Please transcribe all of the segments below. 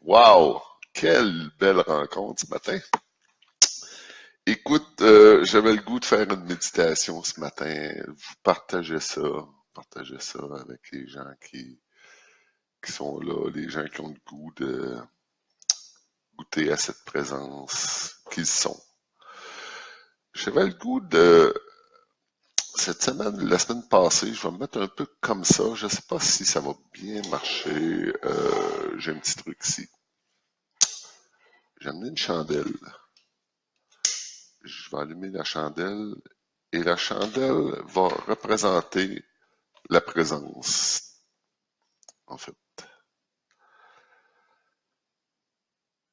Wow! Quelle belle rencontre ce matin. Écoute, j'avais le goût de faire une méditation ce matin. Vous partagez ça avec les gens qui sont là, les gens qui ont le goût de goûter à cette présence qu'ils sont. J'avais le goût de cette semaine, la semaine passée, je vais me mettre un peu comme ça. Je ne sais pas si ça va bien marcher. J'ai un petit truc ici. J'ai amené une chandelle. Je vais allumer la chandelle et la chandelle va représenter la présence, en fait.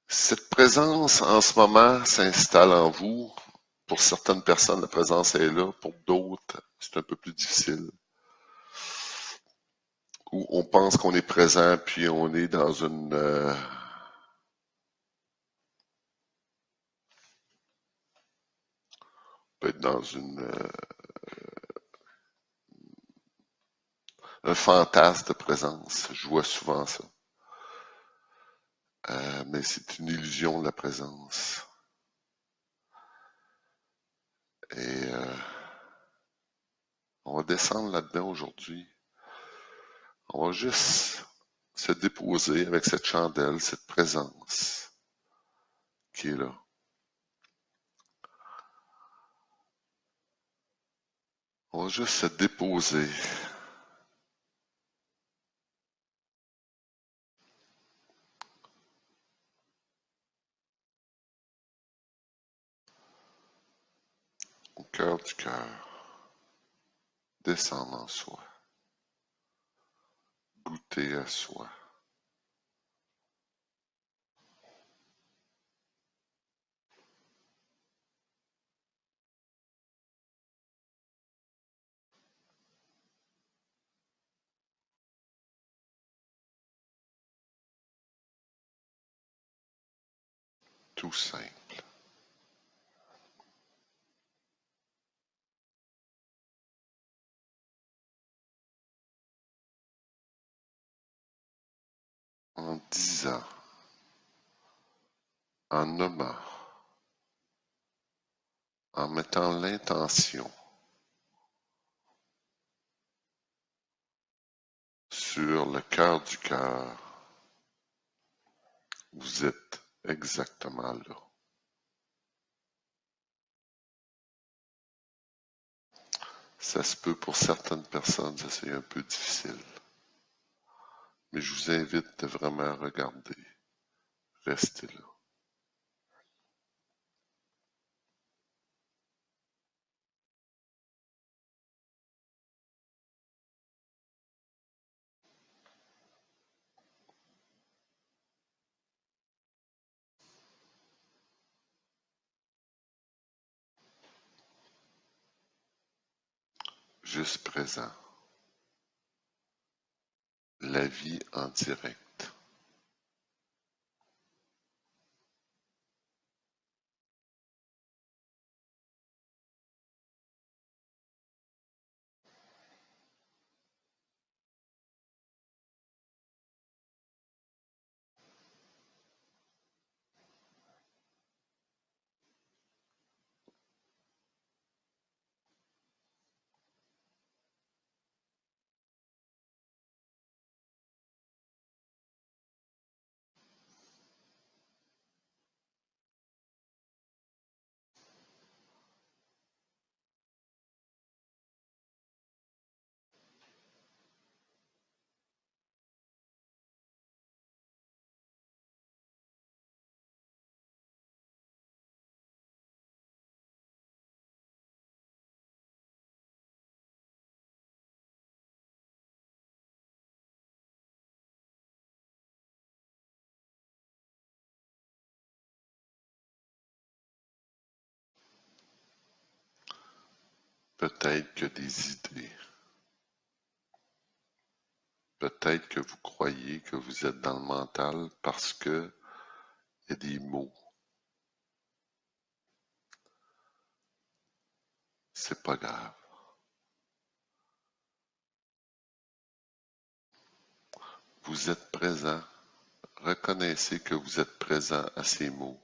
Cette présence, en ce moment, s'installe en vous. Pour certaines personnes, la présence est là. Pour d'autres, c'est un peu plus difficile. Où on pense qu'on est présent, puis on est dans peut être dans un fantasme de présence. Je vois souvent ça. Mais c'est une illusion de la présence. Et on va descendre là-dedans aujourd'hui. On va juste se déposer avec cette chandelle, cette présence qui est là. On va juste se déposer. Au cœur du cœur, descendre en soi, goûter à soi. Tout simple. En disant, en nommant, en mettant l'intention sur le cœur du cœur, vous êtes exactement là. Ça se peut pour certaines personnes, ça c'est un peu difficile. Mais je vous invite de vraiment regarder, rester là. Juste présent. La vie en direct. Peut-être que des idées, peut-être que vous croyez que vous êtes dans le mental parce que il y a des mots. C'est pas grave. Vous êtes présent, Reconnaissez que vous êtes présent à ces mots.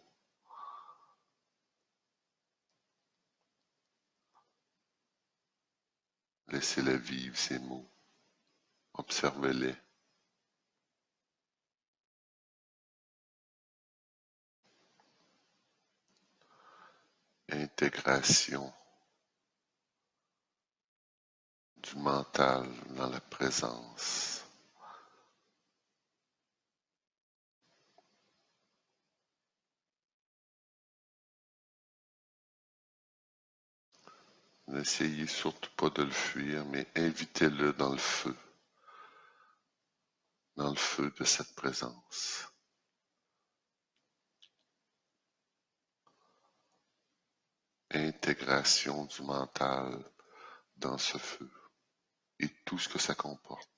Laissez-les vivre, ces mots. Observez-les. Intégration du mental dans la présence. N'essayez surtout pas de le fuir, mais invitez-le dans le feu de cette présence. Intégration du mental dans ce feu et tout ce que ça comporte.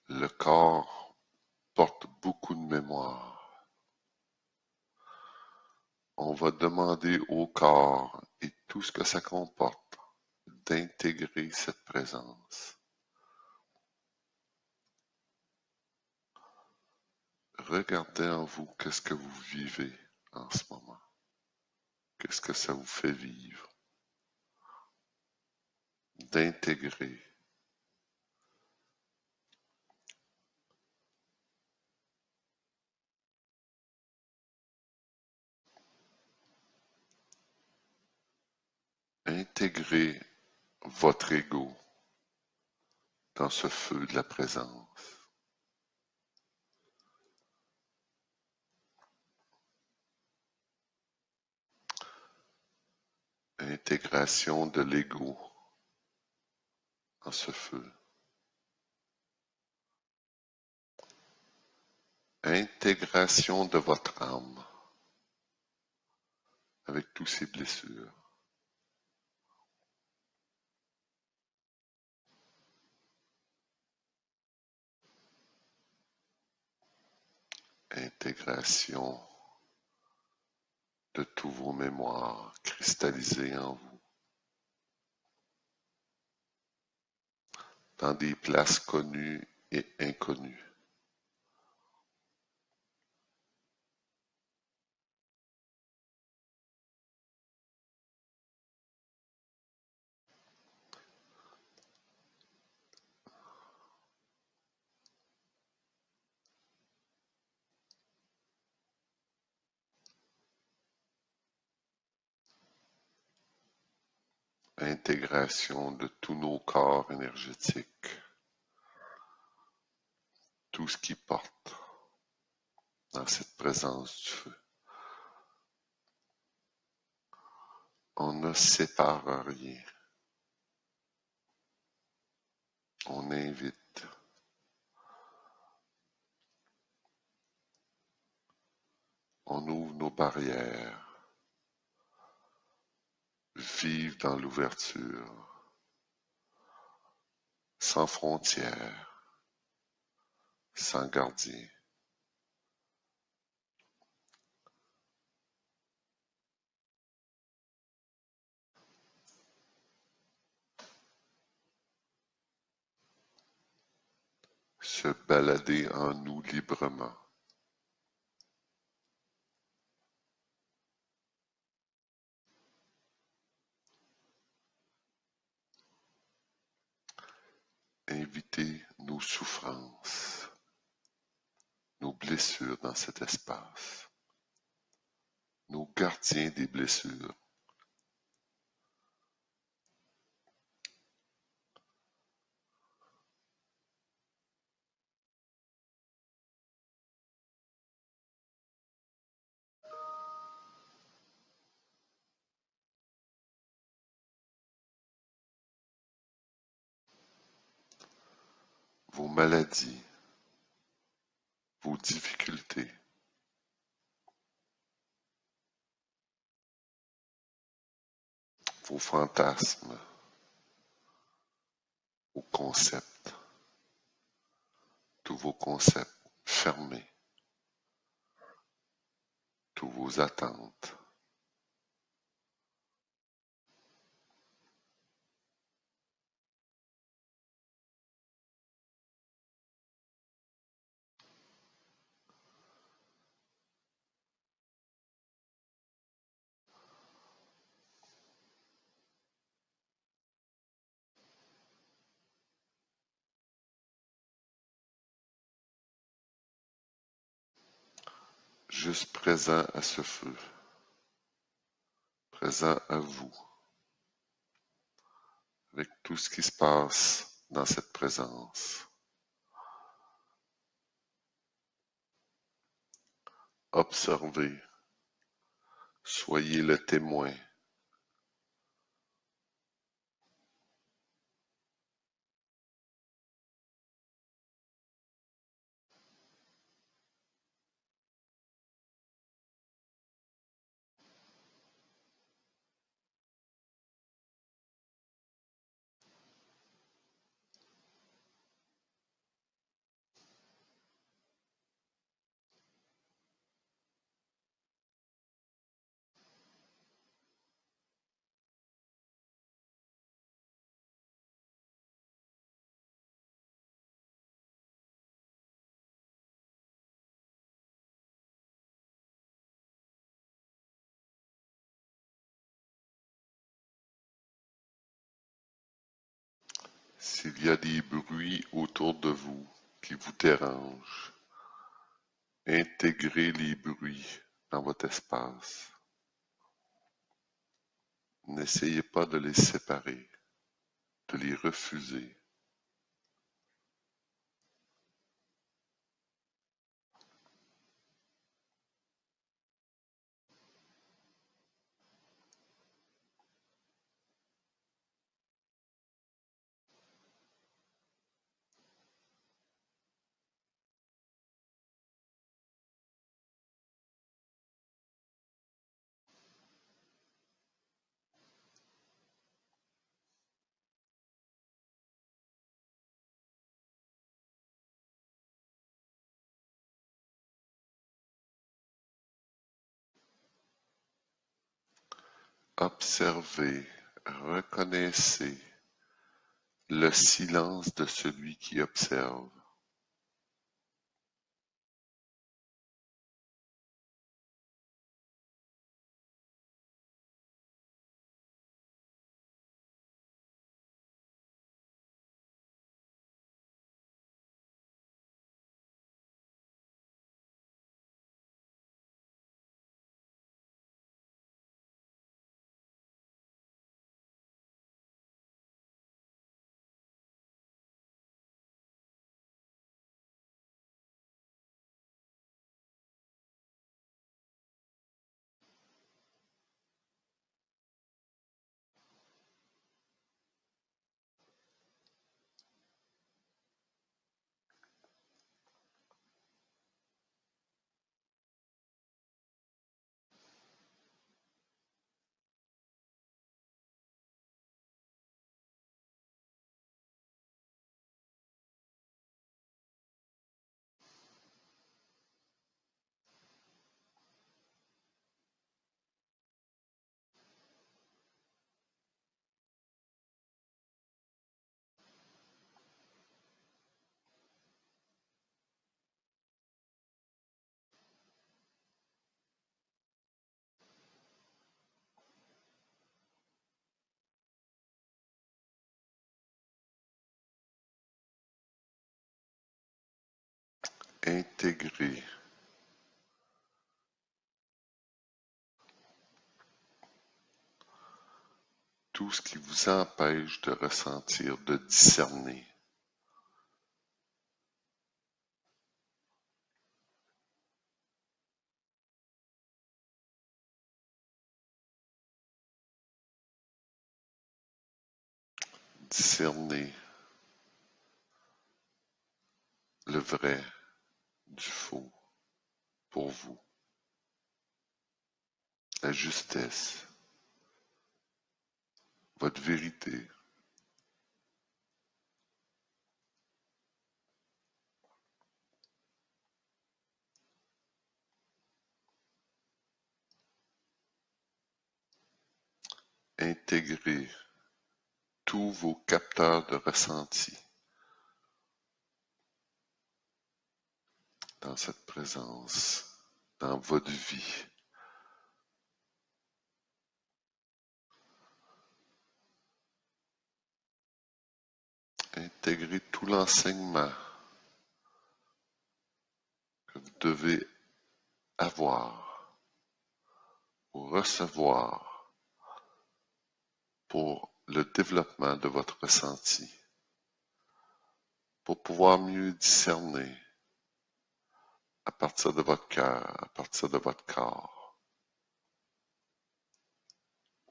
Le corps porte beaucoup de mémoire. On va demander au corps et tout ce que ça comporte d'intégrer cette présence. Regardez en vous qu'est-ce que vous vivez en ce moment. Qu'est-ce que ça vous fait vivre? D'intégrer. Intégrer votre ego dans ce feu de la présence. Intégration de l'ego dans ce feu. Intégration de votre âme avec toutes ses blessures. Intégration de tous vos mémoires cristallisées en vous, dans des places connues et inconnues. Intégration de tous nos corps énergétiques, tout ce qui porte dans cette présence du feu. On ne sépare rien. On invite. On ouvre nos barrières. Vive dans l'ouverture, sans frontières, sans gardien. Se balader en nous librement. Inviter nos souffrances, nos blessures dans cet espace, nos gardiens des blessures. Vos maladies, vos difficultés, vos fantasmes, vos concepts, tous vos concepts fermés, tous vos attentes. juste présent à ce feu, présent à vous, avec tout ce qui se passe dans cette présence. Observez, soyez le témoin. S'il y a des bruits autour de vous qui vous dérangent, intégrez les bruits dans votre espace. N'essayez pas de les séparer, de les refuser. Observez, reconnaissez le silence de celui qui observe. Intégrez tout ce qui vous empêche de ressentir, de discerner. Discerner le vrai du faux pour vous, la justesse, votre vérité. Intégrez tous vos capteurs de ressenti dans cette présence, dans votre vie. Intégrez tout l'enseignement que vous devez avoir ou recevoir pour le développement de votre ressenti, pour pouvoir mieux discerner à partir de votre cœur, à partir de votre corps,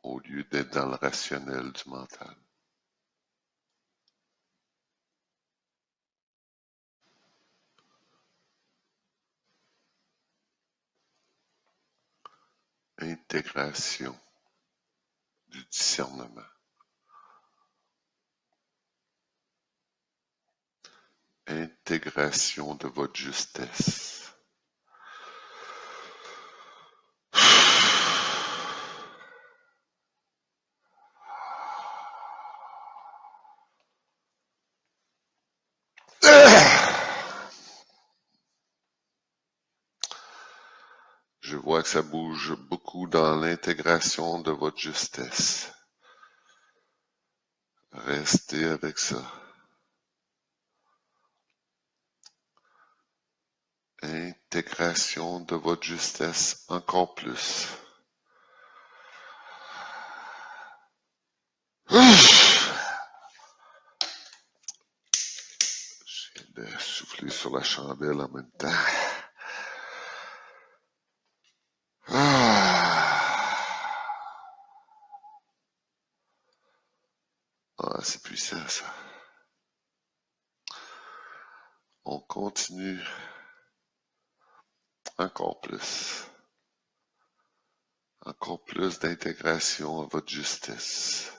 au lieu d'être dans le rationnel du mental. Intégration du discernement. Intégration de votre justesse. Je vois que ça bouge beaucoup dans l'intégration de votre justesse. Restez avec ça. Intégration de votre justesse encore plus. J'ai de souffler sur la chandelle en même temps. C'est puissant ça. On continue encore plus. Encore plus d'intégration à votre justesse,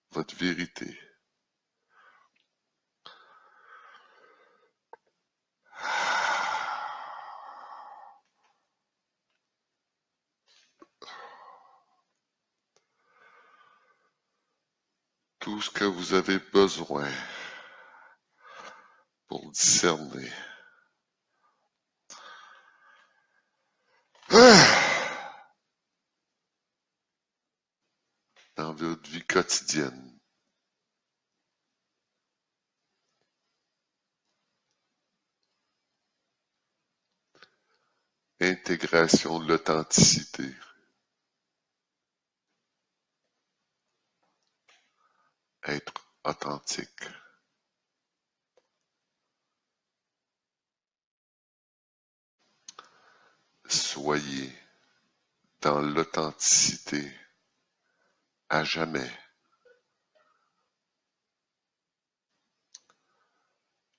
votre vérité. Tout ce que vous avez besoin pour discerner. Dans votre vie quotidienne. Intégration de l'authenticité. Être authentique. Soyez dans l'authenticité à jamais.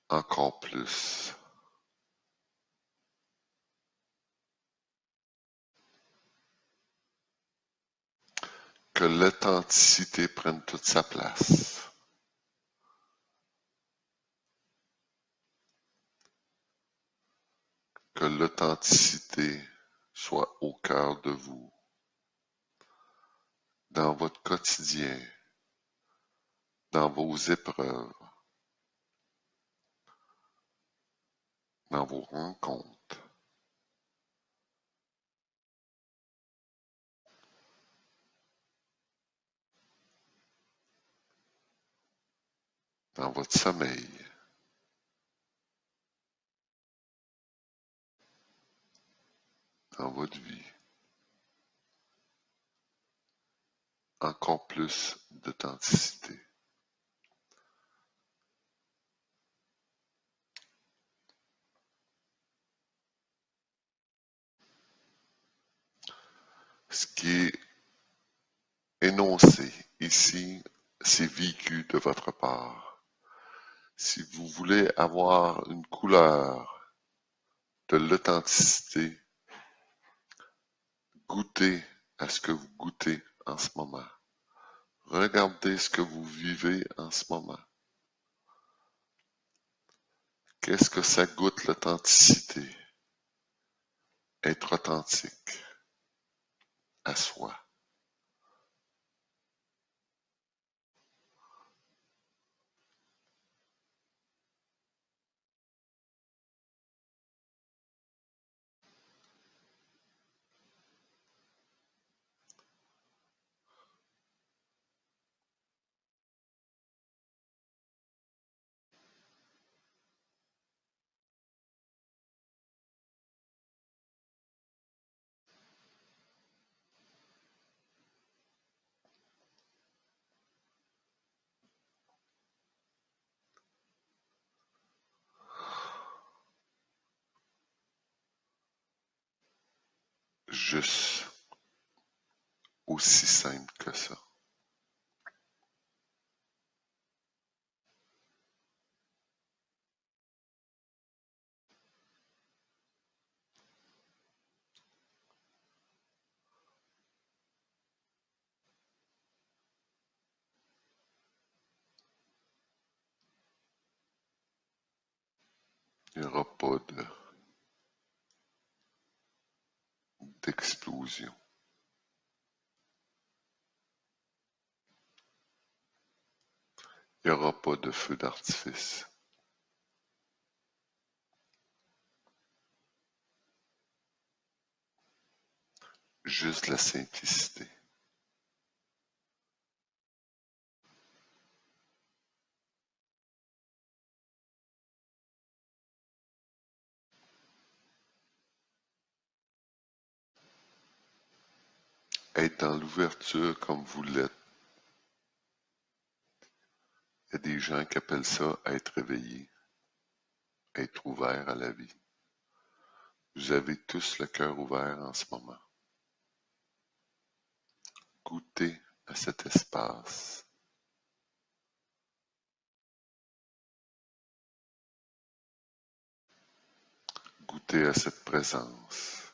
Encore plus. Que l'authenticité prenne toute sa place. Que l'authenticité soit au cœur de vous, dans votre quotidien, dans vos épreuves, dans vos rencontres, dans votre sommeil, dans votre vie. Encore plus d'authenticité. Ce qui est énoncé ici, c'est vécu de votre part. Si vous voulez avoir une couleur de l'authenticité, goûtez à ce que vous goûtez en ce moment. Regardez ce que vous vivez en ce moment. Qu'est-ce que ça goûte l'authenticité? Être authentique à soi. juste aussi simple que ça. Il n'y aura pas d'explosion. Il n'y aura pas de feu d'artifice. Juste la simplicité. Être dans l'ouverture comme vous l'êtes. Il y a des gens qui appellent ça être réveillé, être ouvert à la vie. Vous avez tous le cœur ouvert en ce moment. Goûtez à cet espace. Goûtez à cette présence.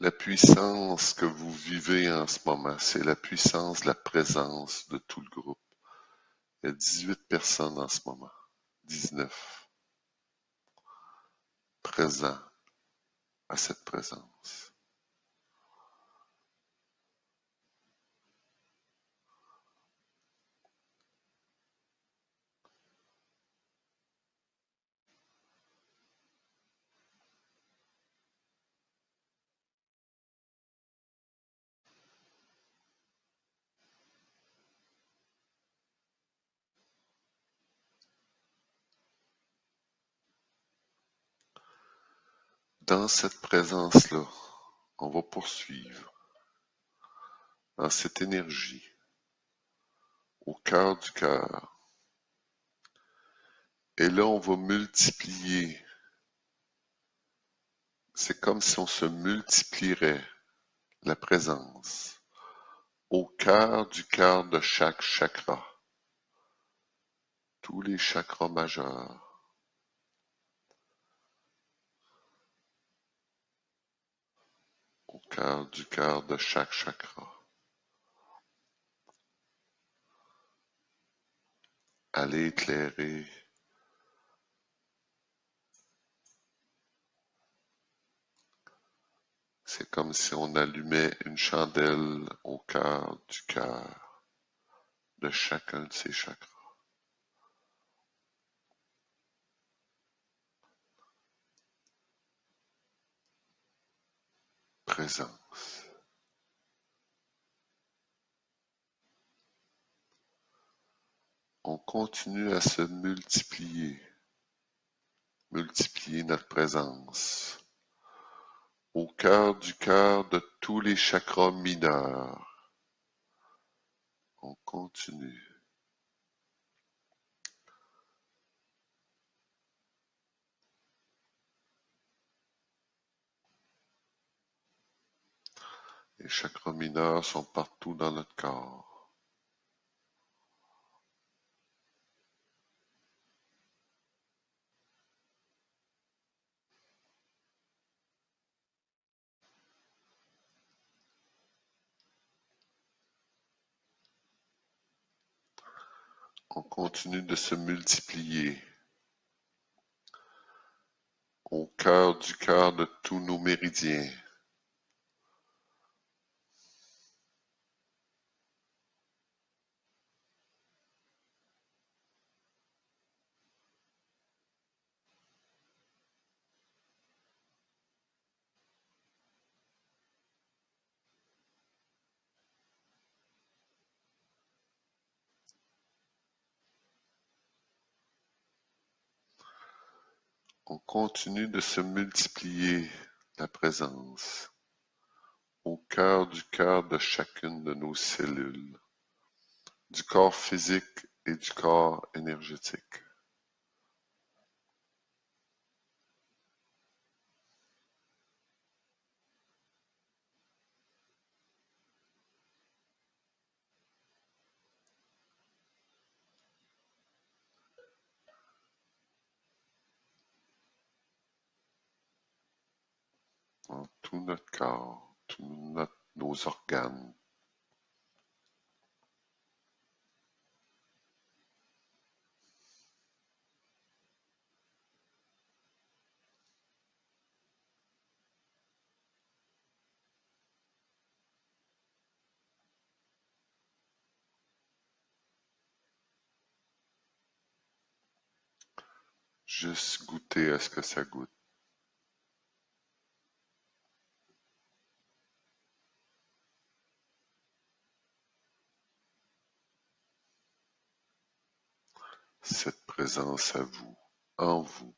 La puissance que vous vivez en ce moment, c'est la puissance de la présence de tout le groupe. Il y a 18 personnes en ce moment. 19 présents à cette présence. Dans cette présence-là, on va poursuivre dans cette énergie, au cœur du cœur. Et là, on va multiplier. C'est comme si on se multiplierait la présence au cœur de chaque chakra, tous les chakras majeurs, au cœur de chaque chakra. Allez éclairer c'est comme si on allumait une chandelle au cœur du cœur de chacun de ces chakras. Présence. On continue à se multiplier notre présence au cœur de tous les chakras mineurs. On continue. Les chakras mineurs sont partout dans notre corps. On continue de se multiplier au cœur de tous nos méridiens. On continue de se multiplier la présence au cœur de chacune de nos cellules, du corps physique et du corps énergétique. Dans tout notre corps, nos organes. Juste goûter à ce que ça goûte. Cette présence à vous, en vous.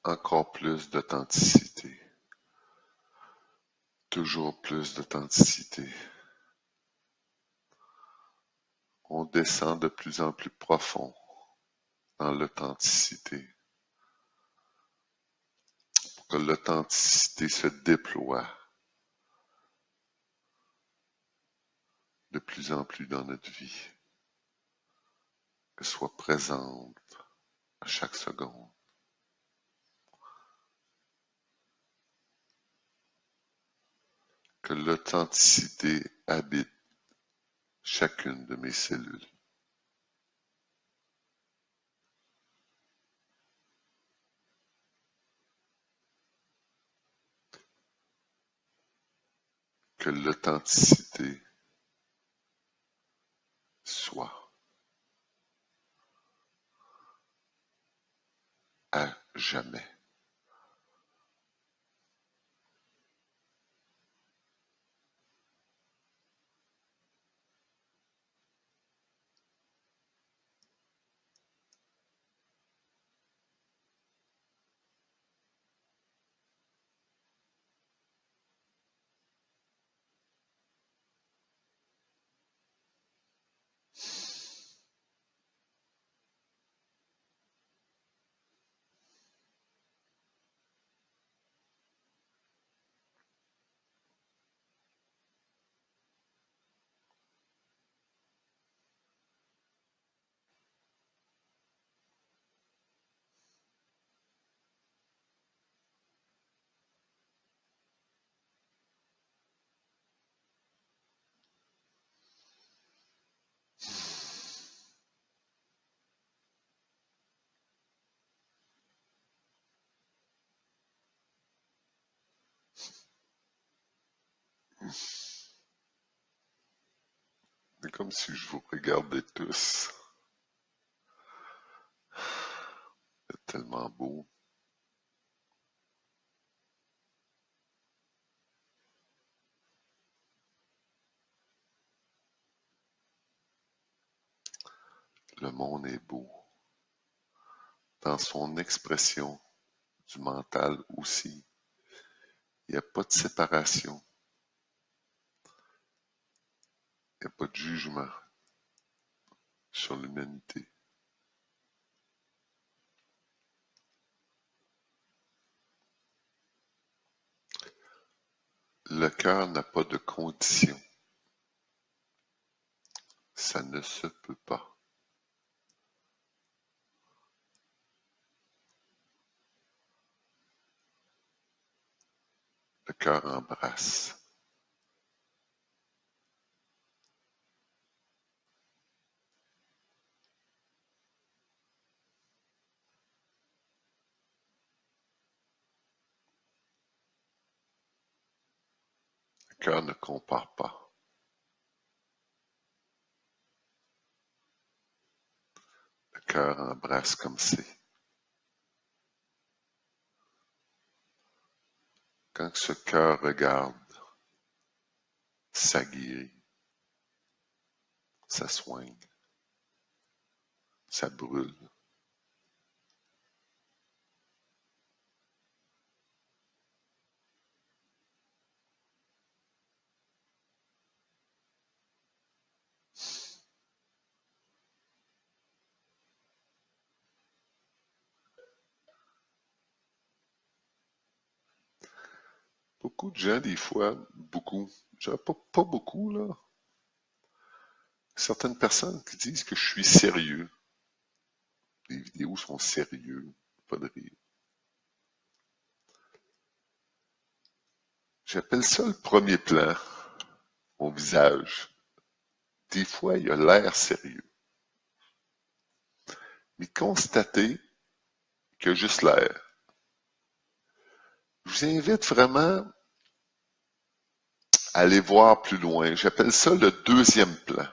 Encore plus d'authenticité. Toujours plus d'authenticité. On descend de plus en plus profond dans l'authenticité pour que l'authenticité se déploie de plus en plus dans notre vie, qu'elle soit présente à chaque seconde, que l'authenticité habite chacune de mes cellules, que l'authenticité soit à jamais. C'est comme si je vous regardais tous. C'est tellement beau. Le monde est beau. Dans son expression du mental aussi. Il n'y a pas de séparation. Il n'y a pas de jugement sur l'humanité. Le cœur n'a pas de condition. Ça ne se peut pas. Le cœur embrasse. Le cœur ne compare pas. cœur embrasse comme c'est. Quand ce cœur regarde, ça guérit, ça soigne, ça brûle. Beaucoup de gens, des fois, pas beaucoup, là, certaines personnes qui disent que je suis sérieux. Les vidéos sont sérieux, pas de rire. J'appelle ça le premier plan, mon visage. Des fois, il a l'air sérieux. Mais constatez qu'il a juste l'air. Je vous invite vraiment à aller voir plus loin. J'appelle ça le deuxième plan.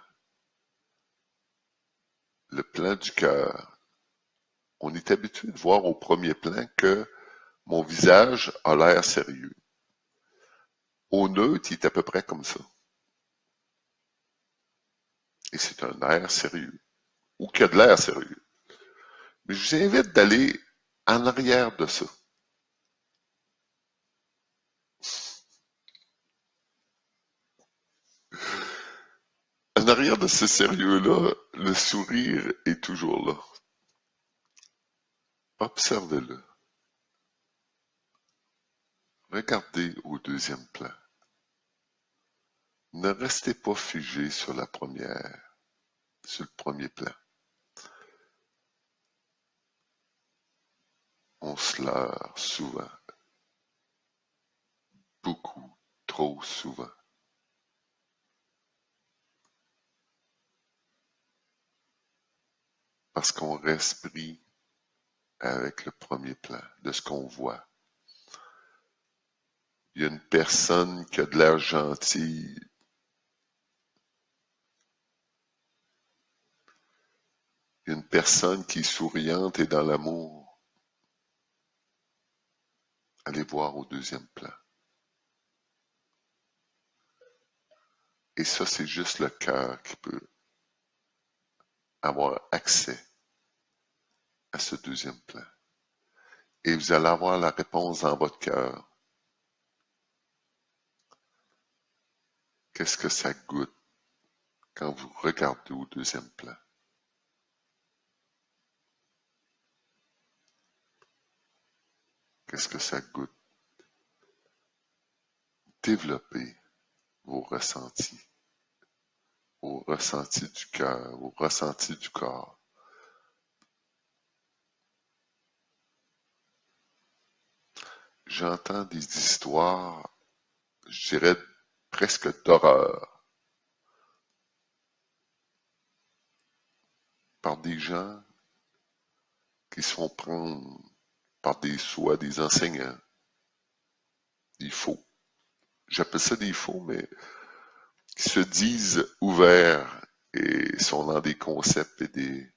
Le plan du cœur. On est habitué de voir au premier plan que mon visage a l'air sérieux. Au neutre, il est à peu près comme ça. Et c'est un air sérieux. Ou qu'il y a de l'air sérieux. Mais je vous invite d'aller en arrière de ça. En arrière de ce sérieux-là, le sourire est toujours là. Observez-le. Regardez au deuxième plan. Ne restez pas figé sur le premier plan. On se leurre souvent, beaucoup, trop souvent. Parce qu'on reste pris avec le premier plan de ce qu'on voit. Il y a une personne qui a de l'air gentille. Il y a une personne qui est souriante et dans l'amour. Allez voir au deuxième plan. Et ça, c'est juste le cœur qui peut avoir accès à ce deuxième plan. Et vous allez avoir la réponse dans votre cœur. Qu'est-ce que ça goûte quand vous regardez au deuxième plan? Qu'est-ce que ça goûte? Développez vos ressentis du cœur, aux ressentis du corps. J'entends des histoires, je dirais presque d'horreur, par des gens qui se font prendre par des enseignants, des faux. J'appelle ça des faux, mais qui se disent ouverts et sont dans des concepts et des...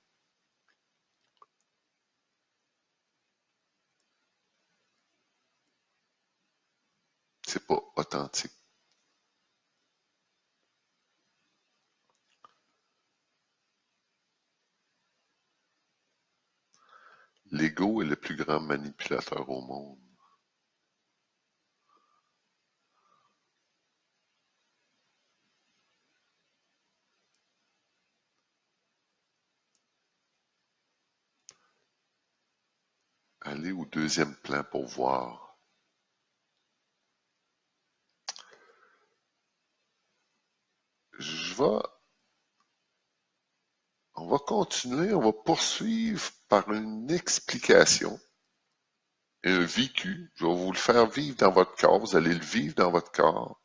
C'est pas authentique. L'ego est le plus grand manipulateur au monde. Allez au deuxième plan pour voir. On va continuer, on va poursuivre par une explication et un vécu. Je vais vous le faire vivre dans votre corps, vous allez le vivre dans votre corps.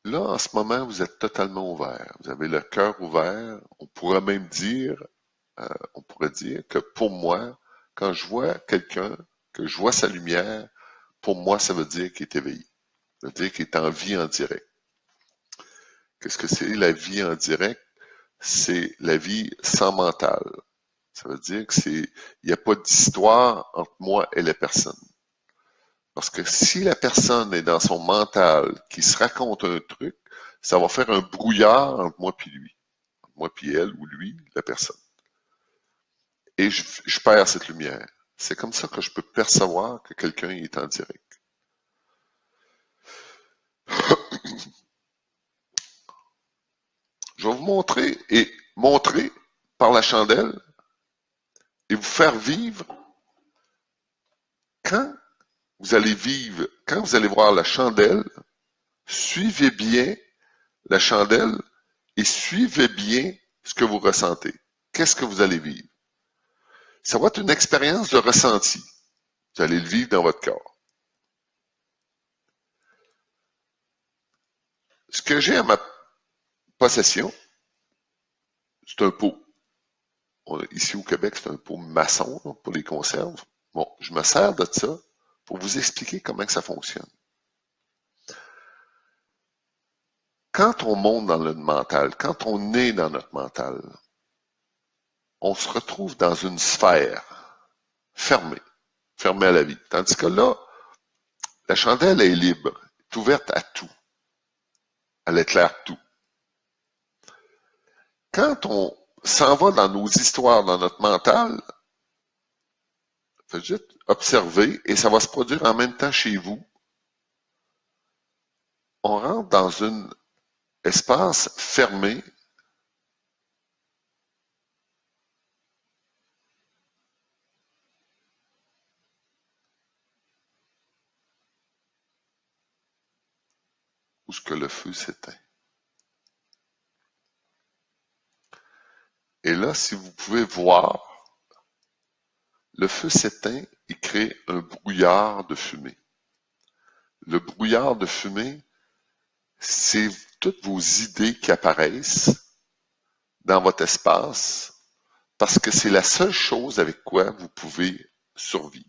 Là, en ce moment, vous êtes totalement ouvert. Vous avez le cœur ouvert. On pourrait même dire, on pourrait dire que pour moi, quand je vois quelqu'un, que je vois sa lumière, pour moi, ça veut dire qu'il est éveillé. Ça veut dire qu'il est en vie en direct. Qu'est-ce que c'est la vie en direct? c'est la vie sans mental. Ça veut dire que il n'y a pas d'histoire entre moi et la personne. Parce que si la personne est dans son mental, qui se raconte un truc, ça va faire un brouillard entre moi et lui. Entre moi et elle ou lui, la personne. Et je perds cette lumière. C'est comme ça que je peux percevoir que quelqu'un est en direct. Je vais vous montrer par la chandelle et vous faire vivre quand quand vous allez voir la chandelle, suivez bien la chandelle et suivez bien ce que vous ressentez. Qu'est-ce que vous allez vivre? Ça va être une expérience de ressenti. Vous allez le vivre dans votre corps. Ce que j'ai à ma possession, c'est un pot. Ici au Québec, c'est un pot maçon pour les conserves. Bon, je me sers de ça pour vous expliquer comment que ça fonctionne. Quand on monte dans notre mental, quand on est dans notre mental, on se retrouve dans une sphère fermée, fermée à la vie. Tandis que là, la chandelle est libre, est ouverte à tout. Elle éclaire tout. Quand on s'en va dans nos histoires, dans notre mental, faites juste observer et ça va se produire en même temps chez vous. On rentre dans un espace fermé où ce que le feu s'éteint. Et là, si vous pouvez voir, le feu s'éteint et crée un brouillard de fumée. Le brouillard de fumée, c'est toutes vos idées qui apparaissent dans votre espace parce que c'est la seule chose avec quoi vous pouvez survivre.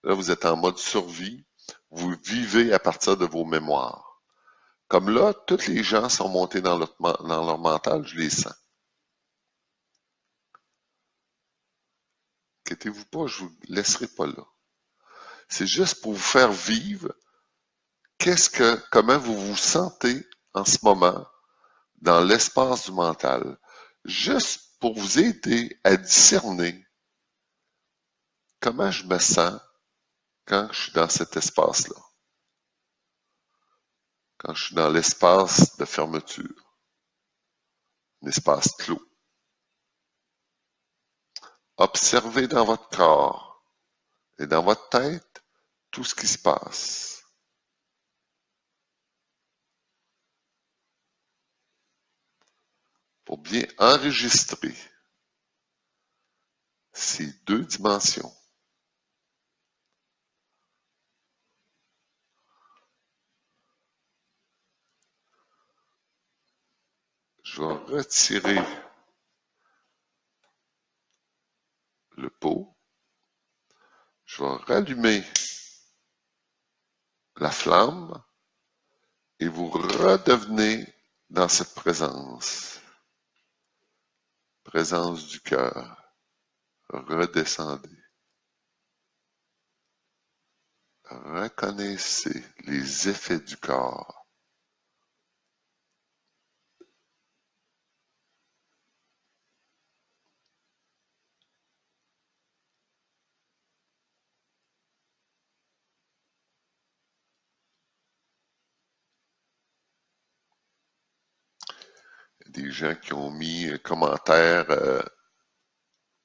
Là, vous êtes en mode survie, vous vivez à partir de vos mémoires. Comme là, tous les gens sont montés dans leur mental, je les sens. Inquiétez-vous pas, je vous laisserai pas là. C'est juste pour vous faire vivre comment vous vous sentez en ce moment dans l'espace du mental. Juste pour vous aider à discerner comment je me sens quand je suis dans cet espace-là. Quand je suis dans l'espace de fermeture, un espace clos. Observez dans votre corps et dans votre tête tout ce qui se passe. Pour bien enregistrer ces deux dimensions. Je vais retirer le pot. Je vais rallumer la flamme et vous redevenez dans cette présence. Présence du cœur. Redescendez. Reconnaissez les effets du corps. Des gens qui ont mis un commentaire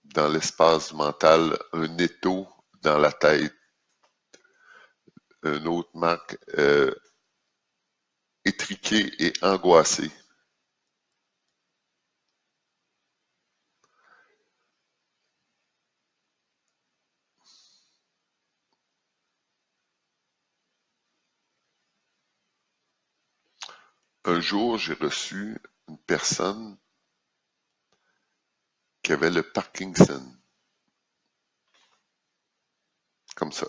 dans l'espace mental, un étau dans la tête. Une autre marque, étriqué et angoissé. Un jour, j'ai reçu une personne qui avait le Parkinson, comme ça.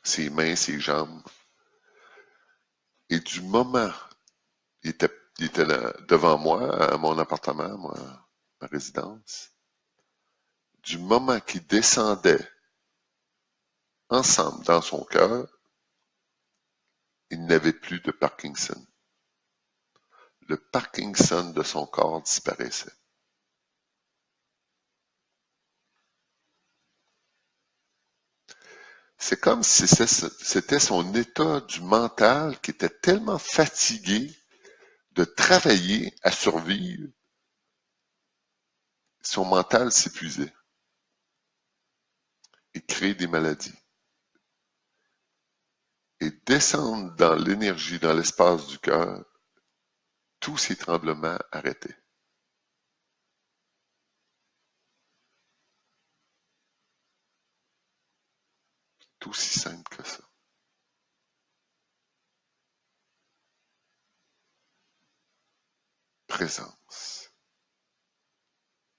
Ses mains, ses jambes. Et du moment, il était Il était devant moi, à mon appartement, ma résidence. Du moment qu'il descendait ensemble dans son cœur, il n'avait plus de Parkinson. Le Parkinson de son corps disparaissait. C'est comme si c'était son état du mental qui était tellement fatigué de travailler à survivre, son mental s'épuisait et créait des maladies. Et descendre dans l'énergie, dans l'espace du cœur, tous ces tremblements arrêtaient. C'est aussi simple que ça. Présence,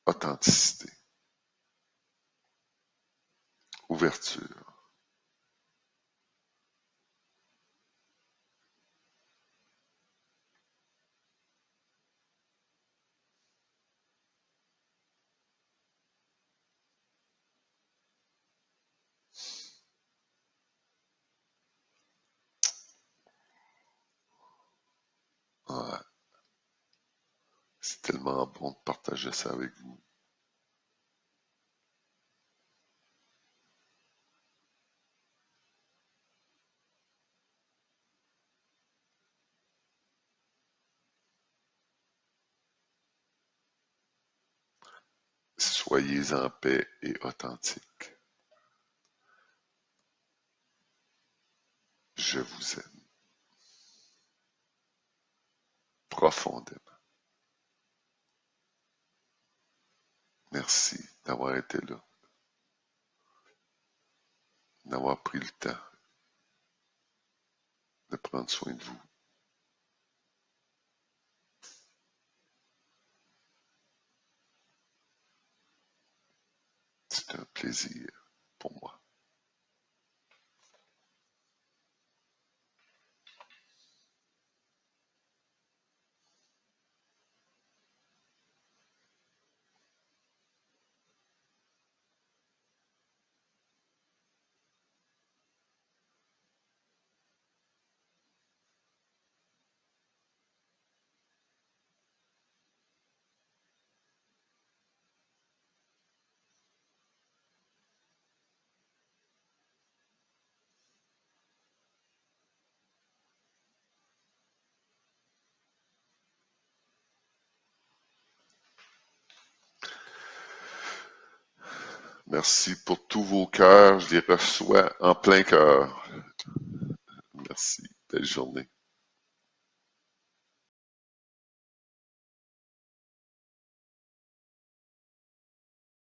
authenticité, ouverture. Ouais, c'est tellement bon de partager ça avec vous. Soyez en paix et authentique. Je vous aime profondément. Merci d'avoir été là, d'avoir pris le temps de prendre soin de vous. C'est un plaisir pour moi. Merci pour tous vos cœurs. Je les reçois en plein cœur. Merci. Belle journée.